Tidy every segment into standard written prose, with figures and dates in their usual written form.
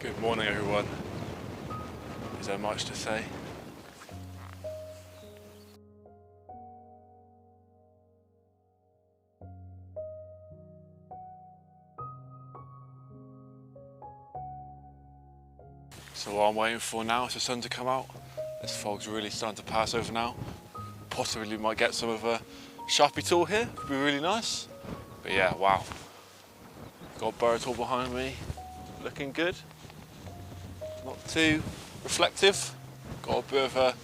Good morning, everyone. Is there much to say? So what I'm waiting for now is the sun to come out. This fog's really starting to pass over now. Possibly might get some of a Sharpie tool here, would be really nice. But yeah, wow. Got Burrow tool behind me, looking good. Not too reflective. Got a bit of a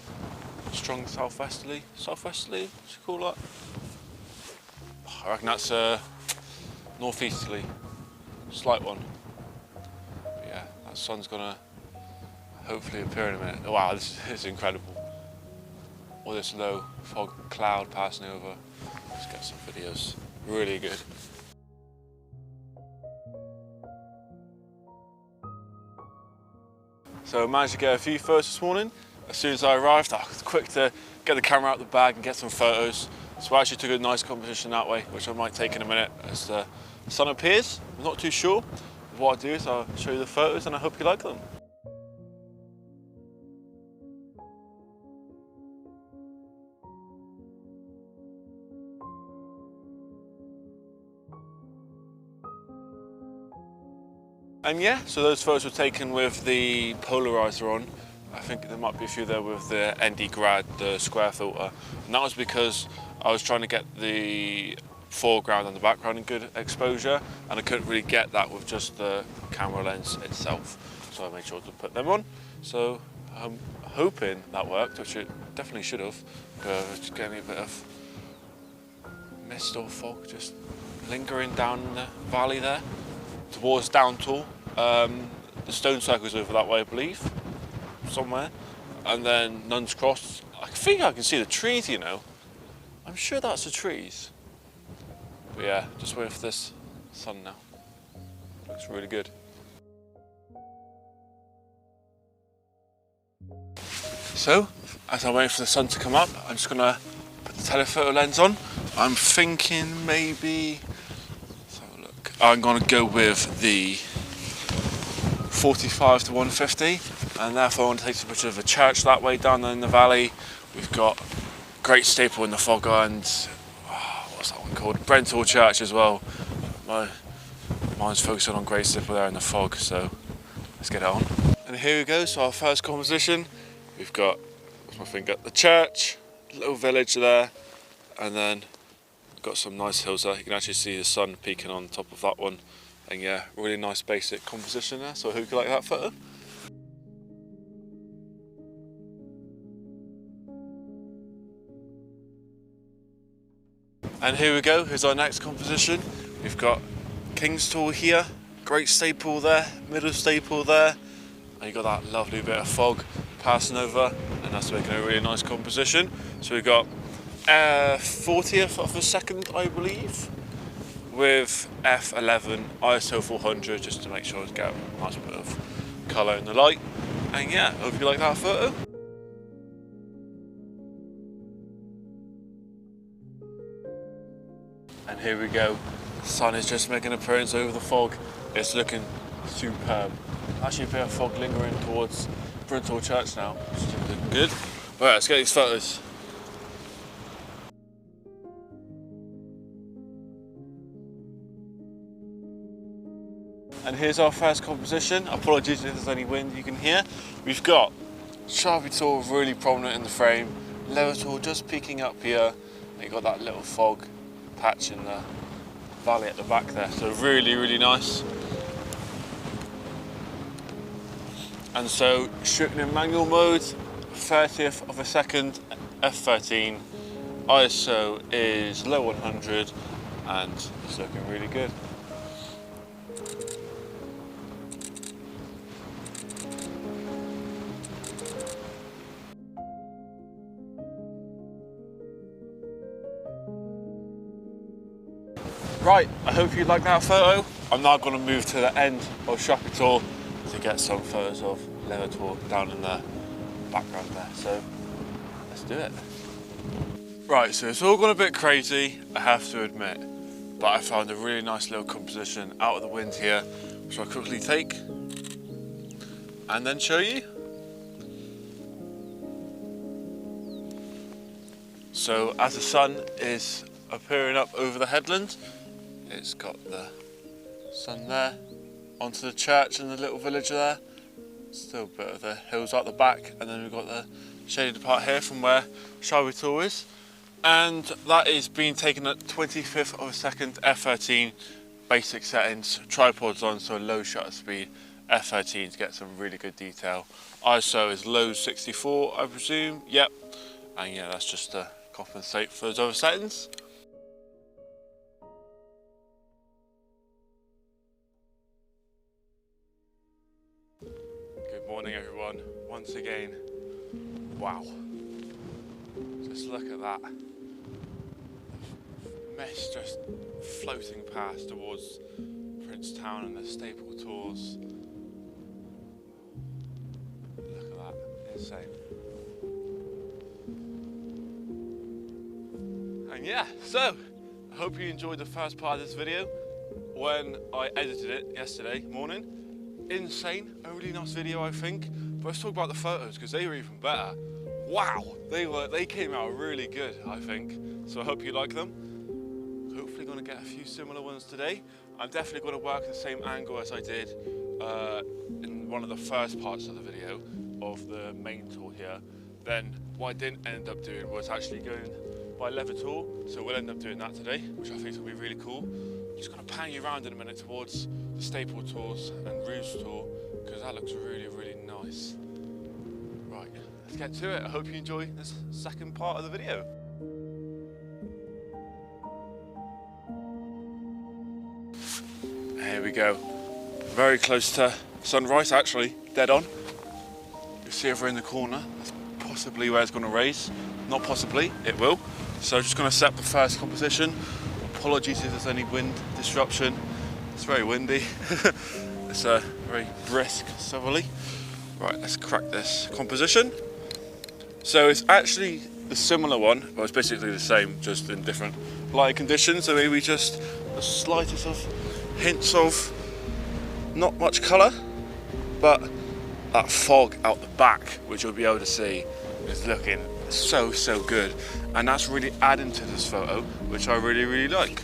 strong southwesterly, what you call that? I reckon that's a northeasterly, slight one. But yeah, that sun's gonna hopefully appear in a minute. Wow, this is incredible. All this low fog cloud passing over. Let's get some videos. Really good. So I managed to get a few photos this morning. As soon as I arrived, I was quick to get the camera out of the bag and get some photos. So I actually took a nice composition that way, which I might take in a minute as the sun appears. I'm not too sure. What I'll do is I'll show you the photos and I hope you like them. And yeah, so those photos were taken with the polarizer on. I think there might be a few there with the ND Grad, the square filter. And that was because I was trying to get the foreground and the background in good exposure, and I couldn't really get that with just the camera lens itself. So I made sure to put them on. So I'm hoping that worked, which it definitely should have. Just getting a bit of mist or fog just lingering down in the valley there. Towards Downtool. The stone circle's over that way, I believe, somewhere. And then Nuns Cross. I think I can see the trees, you know. I'm sure that's the trees. But yeah, just waiting for this sun now. Looks really good. So, as I'm waiting for the sun to come up, I'm just gonna put the telephoto lens on. I'm thinking maybe, I'm going to go with the 45 to 150, and therefore I want to take a picture of a church that way down in the valley. We've got great staple in the fog, and what's that one called? Brenthall Church as well. Mine's focusing on great staple there in the fog, so let's get it on. And here we go, so our first composition. We've got, what's my finger, the church, little village there, and then got some nice hills there. You can actually see the sun peeking on top of that one, and yeah, really nice basic composition there. So I hope you like that photo. And here we go, here's our next composition. We've got King's Tool here, great staple there, middle staple there, and you've got that lovely bit of fog passing over, and that's making a really nice composition. So we've got 40th of a second, I believe, with f11 ISO 400, just to make sure to get a nice bit of colour in the light. And yeah, hope you like that photo. And here we go, the sun is just making an appearance over the fog. It's looking superb. Actually a bit of fog lingering towards Brenthall Church now, which is looking good. Right, let's get these photos. And here's our first composition. Apologies if there's any wind you can hear. We've got Sharpie tool really prominent in the frame, Lowepro tool just peeking up here, and you've got that little fog patch in the valley at the back there. So really, really nice. And so shooting in manual mode, 30th of a second, f13, ISO is low 100, and it's looking really good. Right, I hope you like that photo. I'm now going to move to the end of Sharpie tool to get some photos of Lowepro down in the background there. So let's do it. Right, so it's all gone a bit crazy, I have to admit, but I found a really nice little composition out of the wind here, which I'll quickly take. and then show you. So as the sun is appearing up over the headland, it's got the sun there, onto the church and the little village there. Still a bit of the hills out the back, and then we've got the shaded part here from where Sharpie Tool is. And that is being taken at 25th of a second, f13, basic settings, tripods on, so low shutter speed, f13 to get some really good detail. ISO is low 64, I presume, yep. And yeah, that's just to compensate for those other settings. Good morning everyone, once again. Wow, just look at that. Mist just floating past towards Princetown and the staple tours. Look at that, insane. And yeah, so I hope you enjoyed the first part of this video when I edited it yesterday morning. Insane, a really nice video I think, but let's talk about the photos because they were even better. Wow, they came out really good I think, so I hope you like them. Hopefully going to get a few similar ones today. I'm definitely going to work the same angle as I did in one of the first parts of the video of the main tour here. Then what I didn't end up doing was actually going by lever tour, so we'll end up doing that today, which I think is going to be really cool. I'm just going to pan you around in a minute towards the staple tours and Rouge tour because that looks really, really nice. Right, let's get to it. I hope you enjoy this second part of the video. Here we go. Very close to sunrise, actually, dead on. You see over in the corner, that's possibly where it's going to raise. Not possibly, it will. So just going to set up the first composition. Apologies if there's any wind disruption. It's very windy. It's a very brisk southerly. Right, let's crack this composition. So it's actually a similar one, but it's basically the same, just in different light conditions. So maybe just the slightest of hints of not much colour, but that fog out the back, which you'll be able to see, is looking so good, and that's really adding to this photo, which I really like.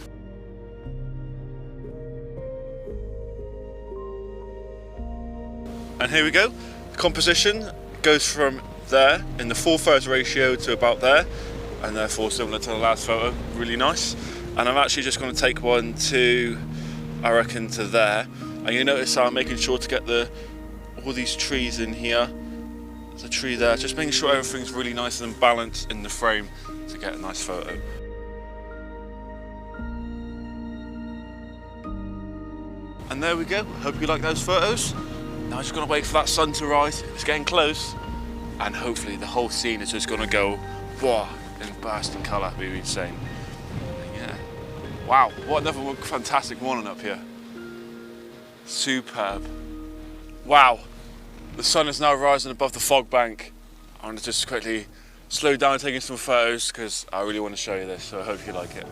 And here we go. The composition goes from there in the 4:1 ratio to about there, and therefore similar to the last photo. Really nice. And I'm actually just going to take one to, I reckon, to there. And you notice how I'm making sure to get all these trees in here. There's a tree there, just making sure everything's really nice and balanced in the frame to get a nice photo. And there we go. Hope you like those photos. Now I'm just going to wait for that sun to rise. It's getting close, and hopefully the whole scene is just going to go whoa, in bursting colour. It'll be insane. Yeah. Wow, what another fantastic morning up here. Superb. Wow, the sun is now rising above the fog bank. I'm going to just quickly slow down taking some photos because I really want to show you this, so I hope you like it.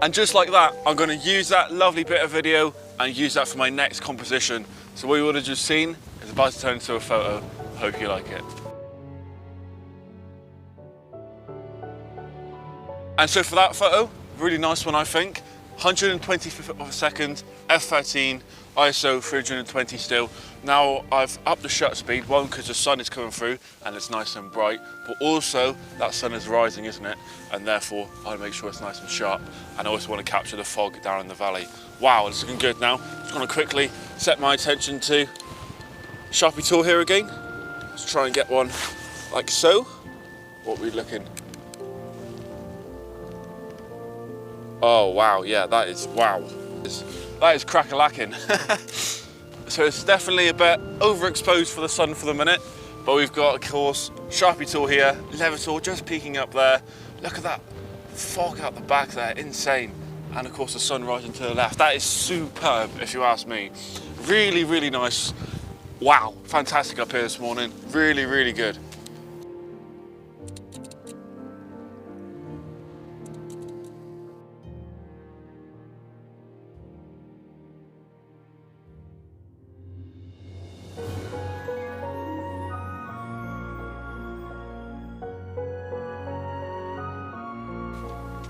And just like that, I'm going to use that lovely bit of video and use that for my next composition. So what you would have just seen is about to turn into a photo. Hope you like it. And so for that photo, really nice one I think, 125th of a second, f13, ISO 320 still. Now I've upped the shutter speed, one because the sun is coming through and it's nice and bright, but also that sun is rising, isn't it? And therefore I'll make sure it's nice and sharp, and I also want to capture the fog down in the valley. Wow, it's looking good now. Just going to quickly set my attention to Sharpie Tool here again. Let's try and get one like so. What are we looking? Oh wow, yeah, that is, wow. That is crack-a-lacking. So it's definitely a bit overexposed for the sun for the minute, but we've got, of course, Sharpie Tool here, lever tool just peeking up there. Look at that fog out the back there, insane. And of course the sun rising to the left. That is superb, if you ask me. Really nice. Wow, fantastic up here this morning. Really good.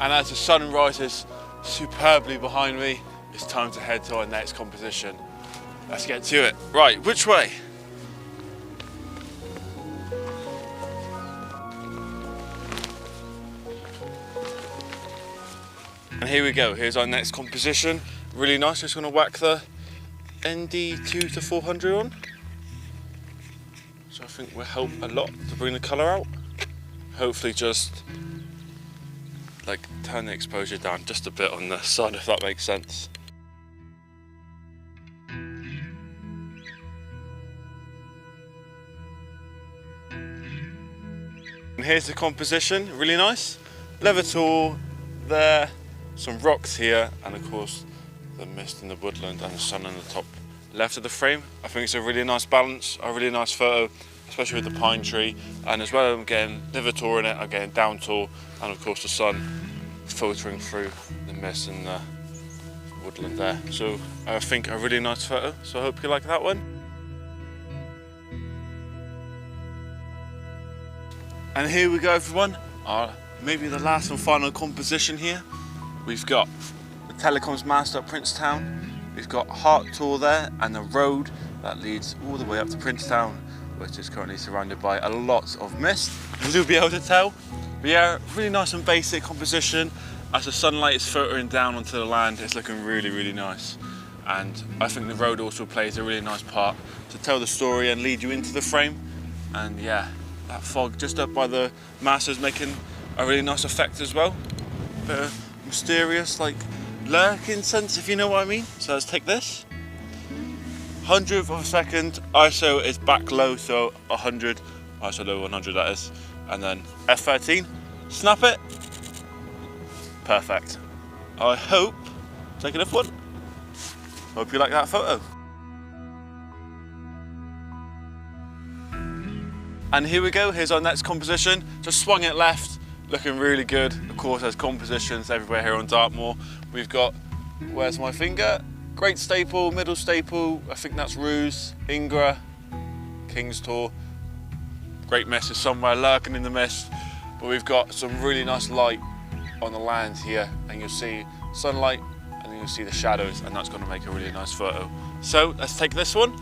And as the sun rises superbly behind me, it's time to head to our next composition. Let's get to it. Right, which way? And here we go, here's our next composition. Really nice, just gonna whack the ND2 to 400 on. So I think will help a lot to bring the colour out. Hopefully just like turn the exposure down just a bit on the sun, if that makes sense. And here's the composition, really nice. Leather tool there, some rocks here, and of course the mist in the woodland and the sun on the top left of the frame. I think it's a really nice balance, a really nice photo, especially with the pine tree. And as well, I'm getting leather tool in it, I'm getting down tool, and of course the sun filtering through the mist in the woodland there. So I think a really nice photo, so I hope you like that one. And here we go everyone, maybe the last and final composition here. We've got the telecoms mast at Princetown, we've got Hart Tour there, and the road that leads all the way up to Princetown, which is currently surrounded by a lot of mist, as you'll be able to tell. But yeah, really nice and basic composition. As the sunlight is filtering down onto the land, it's looking really, really nice. And I think the road also plays a really nice part to tell the story and lead you into the frame. And yeah, that fog just up by the mast is making a really nice effect as well. Bit of mysterious, like lurking sense, if you know what I mean. So let's take this. 100th of a second, ISO is back low, so 100, ISO low 100 that is. And then F13, snap it. Perfect. I hope, take another one. Hope you like that photo. And here we go, here's our next composition. Just swung it left, looking really good. Of course, there's compositions everywhere here on Dartmoor. We've got, where's my finger? Great Staple, Middle Staple, I think that's Ruse, Ingra, King's Tor. Great Mist is somewhere lurking in the mist, but we've got some really nice light on the land here, and you'll see sunlight, and then you'll see the shadows, and that's going to make a really nice photo. So let's take this one.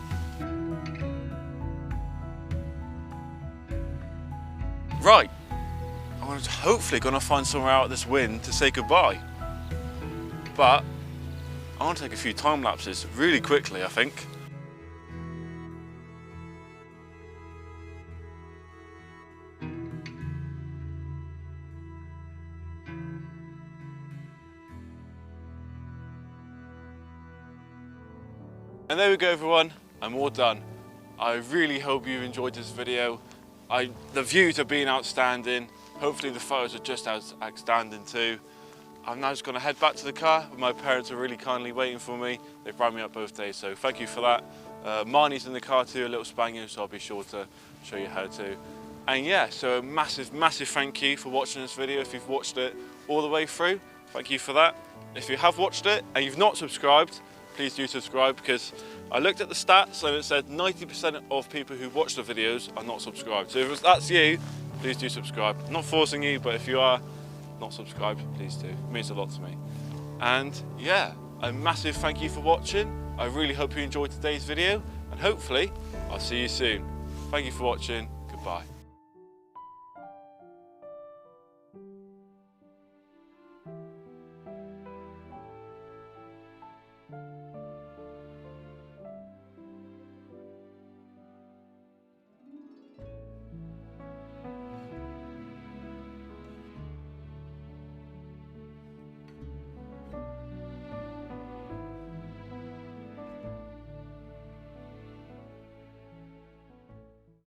Right, I'm hopefully going to find somewhere out of this wind to say goodbye, but I want to take a few time lapses really quickly, I think. And there we go everyone, I'm all done. I really hope you've enjoyed this video. The views have been outstanding. Hopefully the photos are just as outstanding too. I'm now just going to head back to the car. My parents are really kindly waiting for me. They've brought me up both days, so thank you for that. Marnie's in the car too, a little Spaniard, so I'll be sure to show you her too. And yeah, so a massive, massive thank you for watching this video. If you've watched it all the way through, thank you for that. If you have watched it and you've not subscribed, please do subscribe, because I looked at the stats and it said 90% of people who watch the videos are not subscribed. So if that's you, please do subscribe. I'm not forcing you, but if you are not subscribed, please do. It means a lot to me. And yeah, a massive thank you for watching. I really hope you enjoyed today's video, and hopefully I'll see you soon. Thank you for watching. Goodbye.